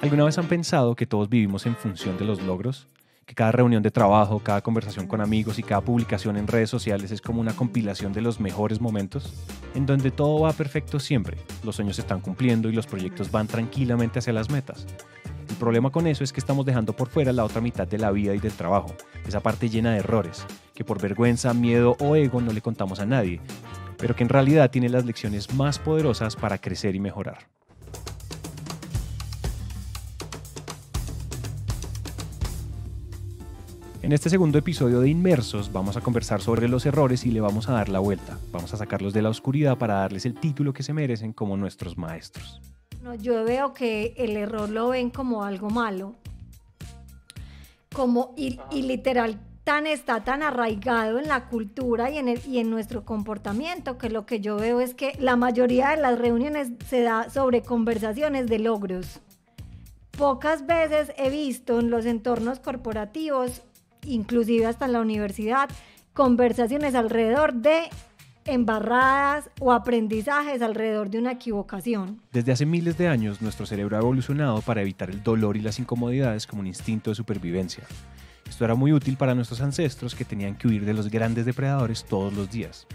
¿Alguna vez han pensado que todos vivimos en función de los logros? Que cada reunión de trabajo, cada conversación con amigos y cada publicación en redes sociales es como una compilación de los mejores momentos, en donde todo va perfecto siempre, los sueños se están cumpliendo y los proyectos van tranquilamente hacia las metas. El problema con eso es que estamos dejando por fuera la otra mitad de la vida y del trabajo, esa parte llena de errores, que por vergüenza, miedo o ego no le contamos a nadie, pero que en realidad tiene las lecciones más poderosas para crecer y mejorar. En este segundo episodio de Inmersos vamos a conversar sobre los errores y le vamos a dar la vuelta. Vamos a sacarlos de la oscuridad para darles el título que se merecen como nuestros maestros. No, yo veo que el error lo ven como algo malo. Y literal está tan arraigado en la cultura y en nuestro comportamiento que lo que yo veo es que la mayoría de las reuniones se da sobre conversaciones de logros. Pocas veces he visto en los entornos corporativos, inclusive hasta en la universidad, conversaciones alrededor de embarradas o aprendizajes alrededor de una equivocación. Desde hace miles de años, nuestro cerebro ha evolucionado para evitar el dolor y las incomodidades como un instinto de supervivencia. Esto era muy útil para nuestros ancestros que tenían que huir de los grandes depredadores todos los días.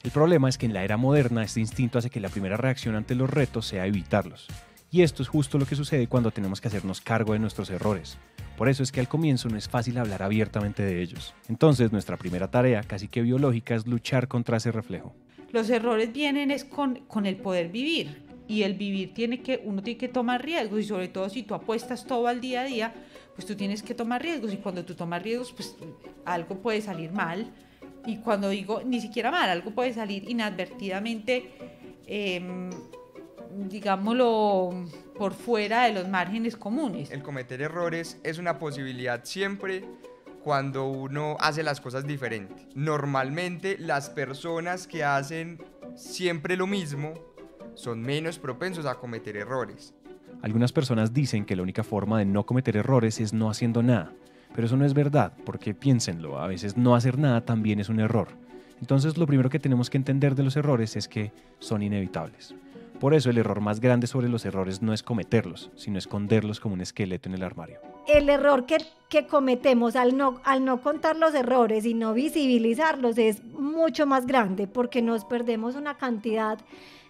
El problema es que en la era moderna este instinto hace que la primera reacción ante los retos sea evitarlos. Y esto es justo lo que sucede cuando tenemos que hacernos cargo de nuestros errores. Por eso es que al comienzo no es fácil hablar abiertamente de ellos. Entonces, nuestra primera tarea, casi que biológica, es luchar contra ese reflejo. Los errores vienen con el poder vivir. Y el vivir uno tiene que tomar riesgos. Y sobre todo si tú apuestas todo al día a día, pues tú tienes que tomar riesgos. Y cuando tú tomas riesgos, pues algo puede salir mal. Y cuando digo ni siquiera mal, algo puede salir inadvertidamente, digámoslo, por fuera de los márgenes comunes. El cometer errores es una posibilidad siempre cuando uno hace las cosas diferente. Normalmente las personas que hacen siempre lo mismo son menos propensos a cometer errores. Algunas personas dicen que la única forma de no cometer errores es no haciendo nada, pero eso no es verdad, porque piénsenlo, a veces no hacer nada también es un error. Entonces lo primero que tenemos que entender de los errores es que son inevitables. Por eso el error más grande sobre los errores no es cometerlos, sino esconderlos como un esqueleto en el armario. El error que cometemos al no contar los errores y no visibilizarlos es mucho más grande porque nos perdemos una cantidad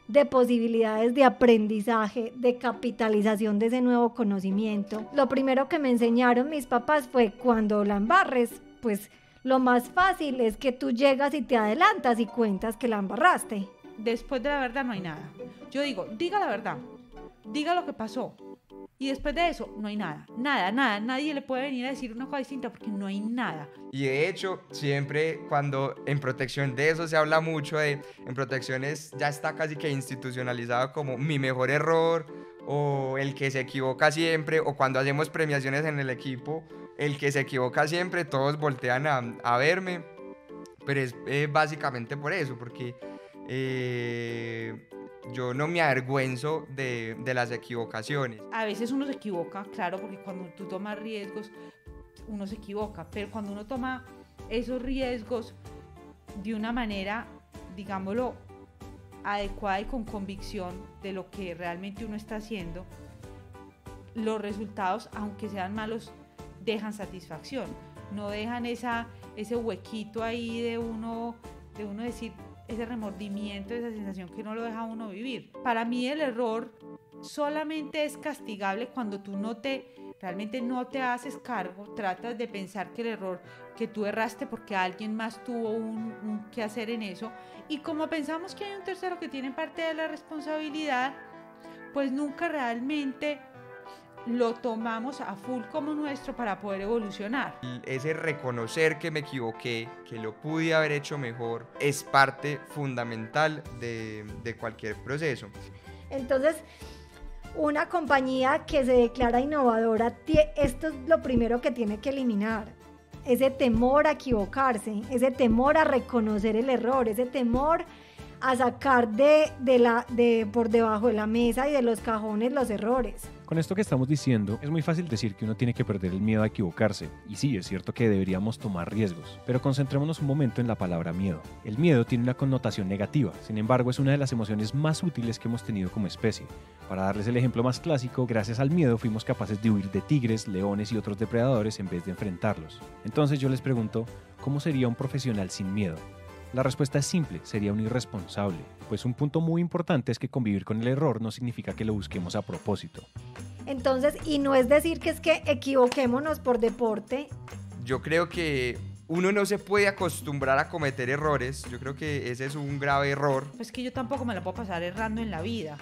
de posibilidades de aprendizaje, de capitalización de ese nuevo conocimiento. Lo primero que me enseñaron mis papás fue cuando la embarres, pues lo más fácil es que tú llegas y te adelantas y cuentas que la embarraste. Después de la verdad no hay nada. Yo digo, diga la verdad, diga lo que pasó. Y después de eso no hay nada, nada, nadie le puede venir a decir una cosa distinta porque no hay nada. Y de hecho, siempre cuando en protección de eso se habla mucho en protecciones ya está casi que institucionalizado como mi mejor error o el que se equivoca siempre, o cuando hacemos premiaciones en el equipo, el que se equivoca siempre, todos voltean a verme, pero es básicamente por eso, porque yo no me avergüenzo de las equivocaciones. A veces uno se equivoca, claro, porque cuando tú tomas riesgos, uno se equivoca, pero cuando uno toma esos riesgos de una manera, digámoslo, adecuada y con convicción de lo que realmente uno está haciendo, los resultados, aunque sean malos, dejan satisfacción, no dejan ese huequito ahí de uno decir, ese remordimiento, esa sensación que no lo deja uno vivir. Para mí el error solamente es castigable cuando tú realmente no te haces cargo, tratas de pensar que el error, que tú erraste porque alguien más tuvo un que hacer en eso, y como pensamos que hay un tercero que tiene parte de la responsabilidad, pues nunca realmente lo tomamos a full como nuestro para poder evolucionar. Ese reconocer que me equivoqué, que lo pude haber hecho mejor, es parte fundamental de cualquier proceso. Entonces, una compañía que se declara innovadora, esto es lo primero que tiene que eliminar. Ese temor a equivocarse, ese temor a reconocer el error, ese temor a sacar por debajo de la mesa y de los cajones los errores. Con esto que estamos diciendo, es muy fácil decir que uno tiene que perder el miedo a equivocarse. Y sí, es cierto que deberíamos tomar riesgos. Pero concentrémonos un momento en la palabra miedo. El miedo tiene una connotación negativa, sin embargo es una de las emociones más útiles que hemos tenido como especie. Para darles el ejemplo más clásico, gracias al miedo fuimos capaces de huir de tigres, leones y otros depredadores en vez de enfrentarlos. Entonces yo les pregunto, ¿cómo sería un profesional sin miedo? La respuesta es simple, sería un irresponsable, pues un punto muy importante es que convivir con el error no significa que lo busquemos a propósito. Entonces, y no es decir que es que equivoquémonos por deporte. Yo creo que uno no se puede acostumbrar a cometer errores. Yo creo que ese es un grave error. Pues que yo tampoco me la puedo pasar errando en la vida,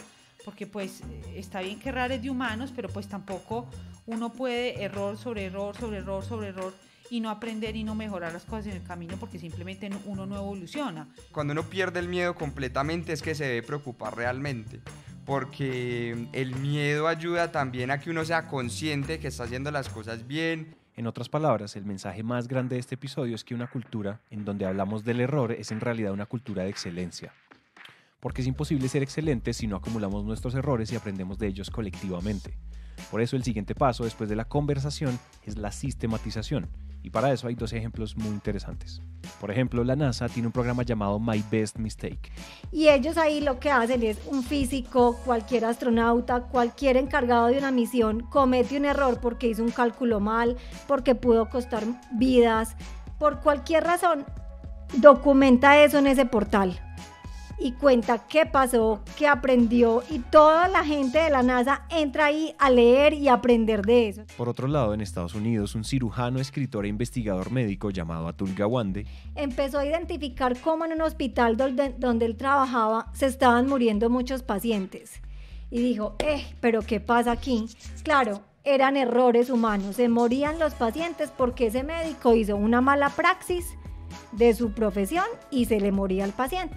porque pues está bien que errar es de humanos, pero pues tampoco uno puede error sobre error, sobre error, sobre error, y no aprender y no mejorar las cosas en el camino porque simplemente uno no evoluciona. Cuando uno pierde el miedo completamente es que se debe preocupar realmente, porque el miedo ayuda también a que uno sea consciente que está haciendo las cosas bien. En otras palabras, el mensaje más grande de este episodio es que una cultura en donde hablamos del error es en realidad una cultura de excelencia. Porque es imposible ser excelente si no acumulamos nuestros errores y aprendemos de ellos colectivamente. Por eso el siguiente paso después de la conversación es la sistematización. Y para eso hay dos ejemplos muy interesantes. Por ejemplo, la NASA tiene un programa llamado My Best Mistake. Y ellos ahí lo que hacen es un físico, cualquier astronauta, cualquier encargado de una misión comete un error porque hizo un cálculo mal, porque pudo costar vidas, por cualquier razón, documenta eso en ese portal y cuenta qué pasó, qué aprendió, y toda la gente de la NASA entra ahí a leer y aprender de eso. Por otro lado, en Estados Unidos, un cirujano, escritor e investigador médico llamado Atul Gawande empezó a identificar cómo en un hospital donde él trabajaba se estaban muriendo muchos pacientes. Y dijo, ¿pero qué pasa aquí? Claro, eran errores humanos, se morían los pacientes porque ese médico hizo una mala praxis de su profesión y se le moría al paciente.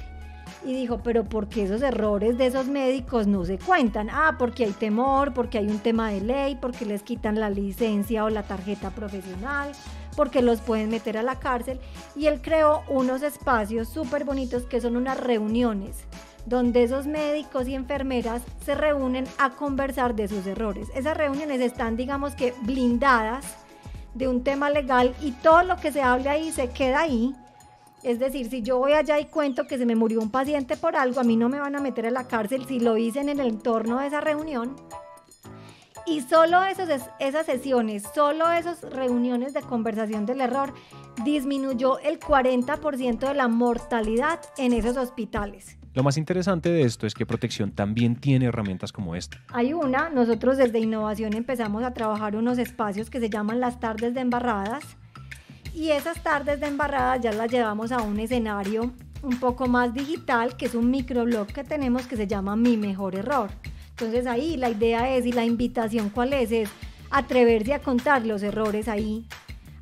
Y dijo, pero ¿por qué esos errores de esos médicos no se cuentan? Porque hay temor, porque hay un tema de ley, porque les quitan la licencia o la tarjeta profesional, porque los pueden meter a la cárcel. Y él creó unos espacios súper bonitos que son unas reuniones, donde esos médicos y enfermeras se reúnen a conversar de sus errores. Esas reuniones están, digamos que, blindadas de un tema legal y todo lo que se hable ahí se queda ahí. Es decir, si yo voy allá y cuento que se me murió un paciente por algo, a mí no me van a meter a la cárcel si lo hice en el entorno de esa reunión. Y solo esas sesiones, solo esas reuniones de conversación del error disminuyó el 40% de la mortalidad en esos hospitales. Lo más interesante de esto es que Protección también tiene herramientas como esta. Nosotros desde Innovación empezamos a trabajar unos espacios que se llaman las tardes de embarradas. Y esas tardes de embarradas ya las llevamos a un escenario un poco más digital, que es un microblog que tenemos que se llama Mi Mejor Error. Entonces ahí la idea es, y la invitación ¿cuál es? Es atreverse a contar los errores ahí,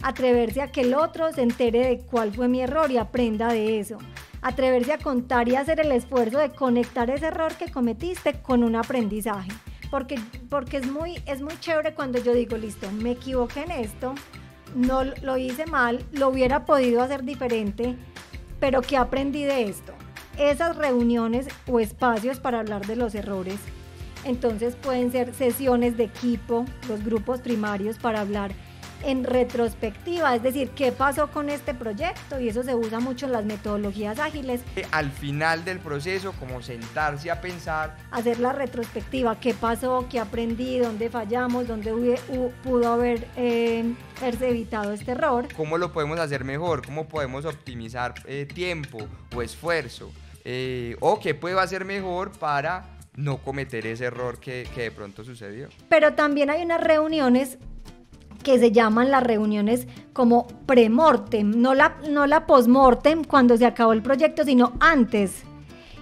atreverse a que el otro se entere de cuál fue mi error y aprenda de eso, atreverse a contar y hacer el esfuerzo de conectar ese error que cometiste con un aprendizaje. Porque es muy chévere cuando yo digo, listo, me equivoqué en esto, no lo hice mal, lo hubiera podido hacer diferente, pero ¿qué aprendí de esto? Esas reuniones o espacios para hablar de los errores, entonces pueden ser sesiones de equipo, los grupos primarios para hablar en retrospectiva, es decir, ¿qué pasó con este proyecto? Y eso se usa mucho en las metodologías ágiles. Al final del proceso, como sentarse a pensar. Hacer la retrospectiva, ¿qué pasó? ¿Qué aprendí? ¿Dónde fallamos? ¿Dónde pudo haberse evitado este error? ¿Cómo lo podemos hacer mejor? ¿Cómo podemos optimizar tiempo o esfuerzo? ¿O qué puedo hacer mejor para no cometer ese error que de pronto sucedió? Pero también hay unas reuniones que se llaman las reuniones como pre-mortem, no la post-mortem cuando se acabó el proyecto, sino antes.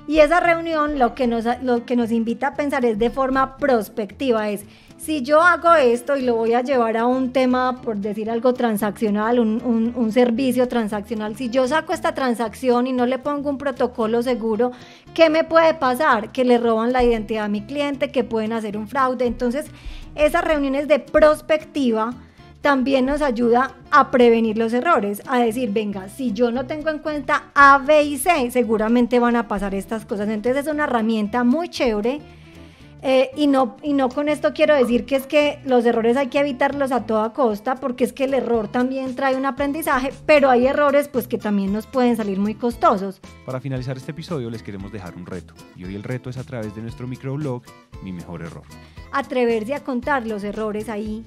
Y esa reunión lo que nos invita a pensar es de forma prospectiva, es si yo hago esto y lo voy a llevar a un tema, por decir algo transaccional, un servicio transaccional, si yo saco esta transacción y no le pongo un protocolo seguro, ¿qué me puede pasar? Que le roban la identidad a mi cliente, que pueden hacer un fraude. Entonces, esas reuniones de prospectiva también nos ayuda a prevenir los errores, a decir, venga, si yo no tengo en cuenta A, B y C, seguramente van a pasar estas cosas. Entonces es una herramienta muy chévere Y no con esto quiero decir que es que los errores hay que evitarlos a toda costa, porque es que el error también trae un aprendizaje, pero hay errores pues que también nos pueden salir muy costosos. Para finalizar este episodio les queremos dejar un reto, y hoy el reto es a través de nuestro microblog Mi Mejor Error. Atreverse a contar los errores ahí,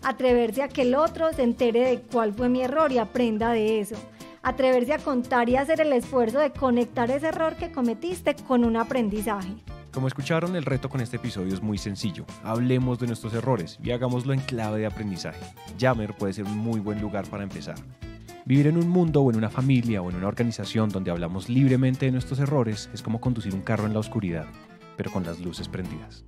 atreverse a que el otro se entere de cuál fue mi error y aprenda de eso, atreverse a contar y hacer el esfuerzo de conectar ese error que cometiste con un aprendizaje. Como escucharon, el reto con este episodio es muy sencillo. Hablemos de nuestros errores y hagámoslo en clave de aprendizaje. Yammer puede ser un muy buen lugar para empezar. Vivir en un mundo o en una familia o en una organización donde hablamos libremente de nuestros errores es como conducir un carro en la oscuridad, pero con las luces prendidas.